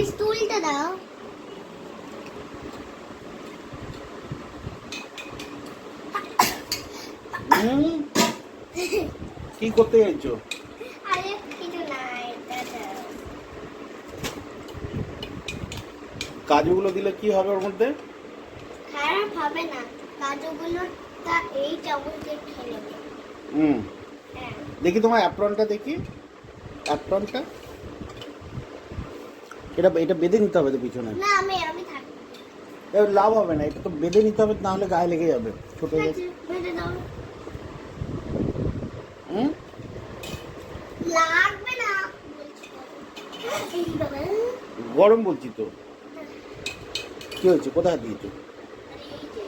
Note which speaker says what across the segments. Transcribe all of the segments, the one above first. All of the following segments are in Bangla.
Speaker 1: স্টুলটা দাও।
Speaker 2: কি করতে যাচ্ছো?
Speaker 1: আরে কিছু না, এটা দাও।
Speaker 2: কাজুগুলো দিলে কি হবে ওর মধ্যে?
Speaker 1: খারাপ হবে না, কাজুগুলো তা এই চামচ দিয়ে খেয়ে নেবে। হ্যাঁ।
Speaker 2: দেখি তোমার অ্যাপ্রনটা দেখি, অ্যাপ্রনটা এটা এটা বেঁধে নিতে হবে তো পিছনে।
Speaker 1: না, আমি থাকি।
Speaker 2: এর লাভ হবে না, এটা তো বেঁধে নিতে হবে, না হলে গায়ে লেগে যাবে, ছোট হয়ে যাবে।
Speaker 1: বেঁধে দাও। লাগবে না বলছি তো। এই বাবা।
Speaker 2: গরম বলছি তো। কি হয়েছে, কোথায় দিয়েছো?
Speaker 1: আরে এই যে।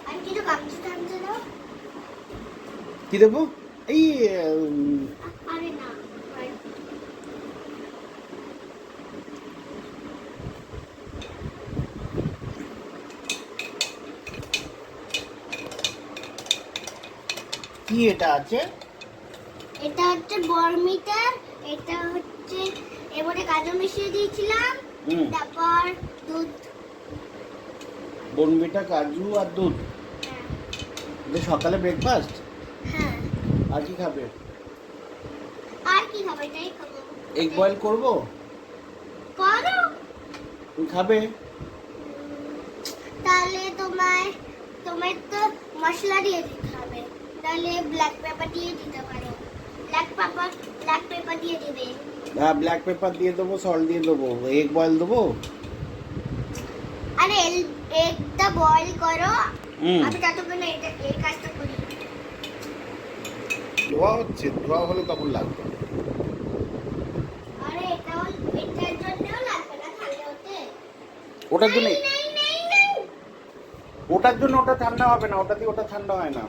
Speaker 1: আর কিছু গামছা টামছা দাও।
Speaker 2: কি দেবো? এই
Speaker 1: আরে না।
Speaker 2: কি এটা আছে?
Speaker 1: এটা হচ্ছে বর্মিটার, এটা হচ্ছে এবারে কাজু মিশিয়ে দিয়েছিলাম, তারপর দুধ।
Speaker 2: বনবিটা, কাজু আর দুধ।
Speaker 1: হ্যাঁ।
Speaker 2: এটা সকালে ব্রেকফাস্ট।
Speaker 1: হ্যাঁ।
Speaker 2: আর কি খাবে?
Speaker 1: আর কি খাবে? এটাই খাবো।
Speaker 2: এগ বয়েল করবো?
Speaker 1: করো।
Speaker 2: তুমি খাবে?
Speaker 1: তাহলে তোমার তো মশলা দিয়ে দিতে হবে, তাহলে ব্ল্যাক পেপার দিয়ে দিতে পারো। ব্ল্যাক পেপার দিয়ে দিবে।
Speaker 2: হ্যাঁ, ব্ল্যাক পেপার দিয়ে দেবো, সল্ট দিয়ে দেবো। এগ বয়েল দেবো?
Speaker 1: আরে এগটা বয়েল করো, আমি ততক্ষণ এই কাজটা করি।
Speaker 2: ধোয়া হচ্ছে, ধোয়া হলে তখন লাগবে।
Speaker 1: আরে এটার জন্যও লাগবে না ঠান্ডা হতে।
Speaker 2: ওটার জন্য,
Speaker 1: নেই।
Speaker 2: ওটার জন্য ওটা ঠান্ডা হবে না, ওটা দিয়ে ওটা ঠান্ডা হয় না।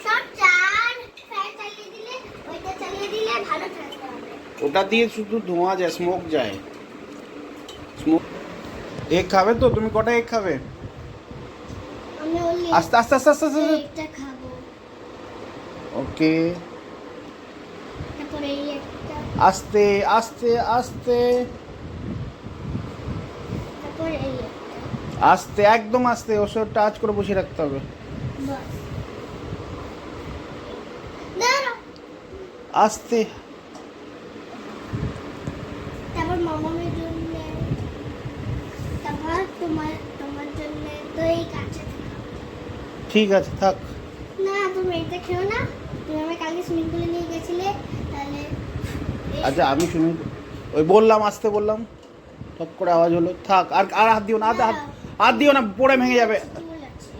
Speaker 1: সব চার ফ্যান চালিয়ে দিলে, ওইটা চালিয়ে দিলে ভালো ঠান্ডা হবে।
Speaker 2: ওটা দিয়ে শুধু ধোঁয়া যায়, স্মোক যায়। স্মোক। এগ খাবে তো? তুমি কটা এগ খাবে?
Speaker 1: আমি ওই
Speaker 2: আস্তে আস্তে আস্তে আস্তে আস্তে।
Speaker 1: এটা খাবো।
Speaker 2: ওকে,
Speaker 1: তারপরে এই একটা,
Speaker 2: আস্তে আস্তে আস্তে
Speaker 1: তারপরে এই একটা।
Speaker 2: আস্তে, একদম আস্তে, ওর সাথে টাচ করে বসে রাখতে হবে।
Speaker 1: বাস। দাঁড়াও।
Speaker 2: আস্তে।
Speaker 1: তারপর মামামের জন্য, তারপর তোমার জন্য তো এই কাঁচা খাও।
Speaker 2: ঠিক আছে, থাক।
Speaker 1: না, তুমি এটা খেও না, তুমি আমাকে কালকে সুইমিং পুলে নিয়ে গেছিলে, তাহলে
Speaker 2: আচ্ছা, আমি শুনি, ওই বললাম, আসতে বললাম, টপ করে আওয়াজ হলো। থাক, আর আর হাত দিও না, হাত দিও না, পড়ে ভেঙে যাবে।
Speaker 1: স্টুল আছে।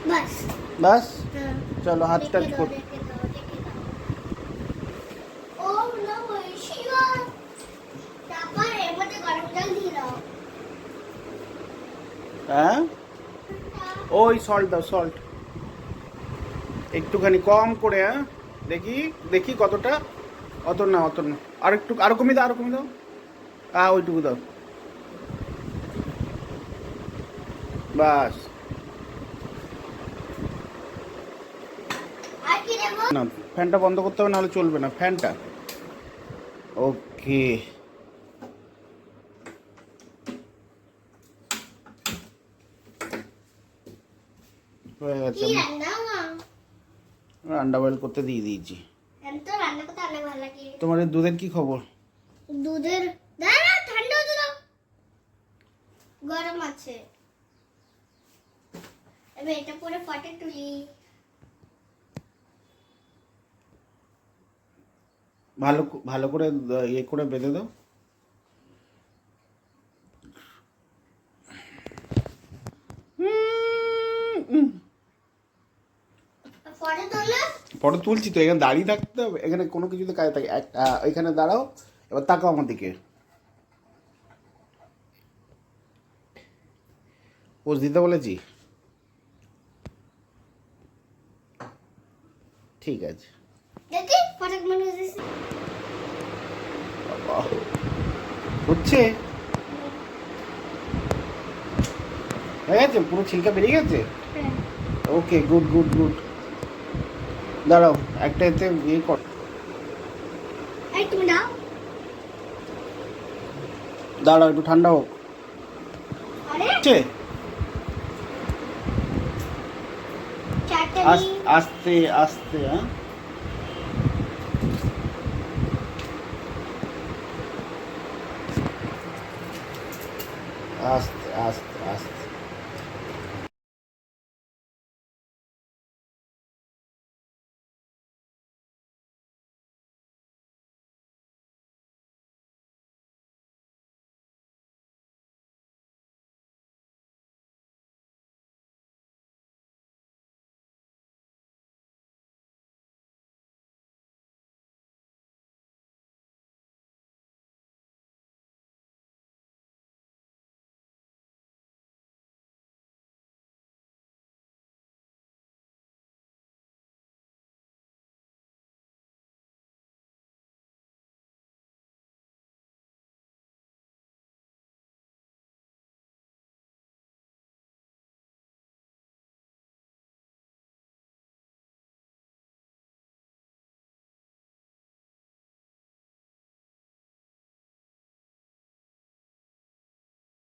Speaker 1: বাস।
Speaker 2: বাস,
Speaker 1: হ্যাঁ।
Speaker 2: চলো হাত টাচ কর।
Speaker 1: রেখে দাও। ও নো, শিবা। তারপর এর মধ্যে গরম জল দিয়ে দাও।
Speaker 2: হ্যাঁ, ওই সল্ট দাও, সল্ট একটুখানি কম করে। হ্যাঁ, দেখি দেখি কতটা। অত না, অত না, আর একটু, আরো কমিয়ে দাও, আরো কমিয়ে দাও। হ্যাঁ, ওইটুকু দাও, বাস।
Speaker 1: আর কি দেবো?
Speaker 2: না, ফ্যানটা বন্ধ করতে হবে, নাহলে চলবে না ফ্যানটা। ওকে, হয়ে গেছে।
Speaker 1: কি রান্না?
Speaker 2: আন্ডা বয়েল করতে দিয়ে দিয়েছি।
Speaker 1: আমি তো রান্না করতে অনেক ভালো লাগে।
Speaker 2: তোমার এই দুধের কি খবর?
Speaker 1: দুধের, দাঁড়া, ঠান্ডা হতে দাও। গরম আছে। এবার এটা পরে ফটো তুলি।
Speaker 2: ভালো ভালো করে ইয়ে করে বেঁধে দাও।
Speaker 1: ফটো তোলো।
Speaker 2: ফটো তুলছি তো, এখানে দাঁড়িয়ে থাকতে হবে, এখানে কোনো কিছুতে কাজে থাকে। এখানে দাঁড়াও, এবার তাকাও আমার দিকে। পোজ দিতে বলেছি? ঠিক আছে।
Speaker 1: দেখি ফটো মনে হচ্ছে।
Speaker 2: বাবা, হচ্ছে, হয়ে গেছে, পুরো ছিলকা বেরিয়ে গেছে। ওকে, গুড গুড গুড। দাঁড়াও, একটা এতে ইয়ে কর।
Speaker 1: এই তুমি দাও।
Speaker 2: দাঁড়াও একটু ঠান্ডা হোক।
Speaker 1: আরে
Speaker 2: আচ্ছা,
Speaker 1: চাটনি
Speaker 2: আস্তে আস্তে, হ্যাঁ আস্তে আস্তে।